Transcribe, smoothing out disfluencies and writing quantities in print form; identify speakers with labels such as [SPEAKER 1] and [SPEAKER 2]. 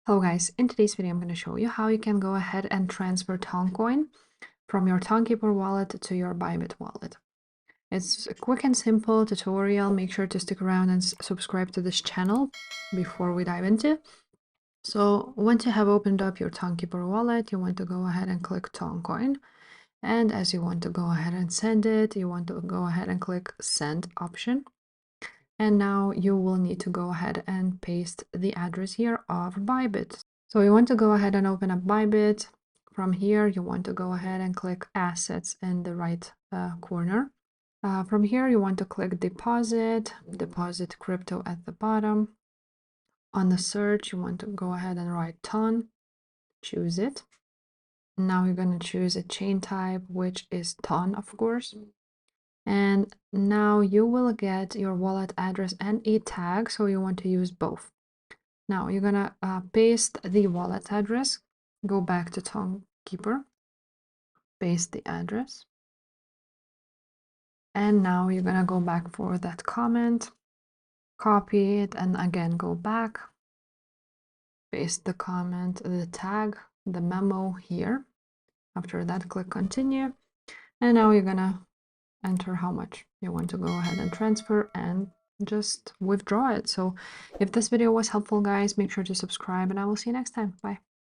[SPEAKER 1] Hello guys, in today's video I'm going to show you how you can go ahead and transfer Toncoin from your Tonkeeper wallet to your ByBit wallet. It's a quick and simple tutorial. Make sure to stick around and subscribe to this channel before we dive into. So once you have opened up your Tonkeeper wallet, you want to go ahead and click Toncoin. And as you want to go ahead and send it, you want to go ahead and click send option. And now you will need to go ahead and paste the address here of ByBit. So you want to go ahead and open up ByBit. From here, you want to go ahead and click assets in the right corner. From here, you want to click deposit crypto at the bottom. On the search, you want to go ahead and write Ton, choose it. Now you're going to choose a chain type, which is Ton, of course. And now you will get your wallet address and a tag, so you want to use both. Now you're gonna paste the wallet address, go back to Tonkeeper, paste the address, and now you're gonna go back for that comment, copy it, and again go back, paste the comment, the tag, the memo here. After that, click continue, and now you're gonna enter how much you want to go ahead and transfer and just withdraw it. So if this video was helpful, guys, make sure to subscribe and I will see you next time. Bye.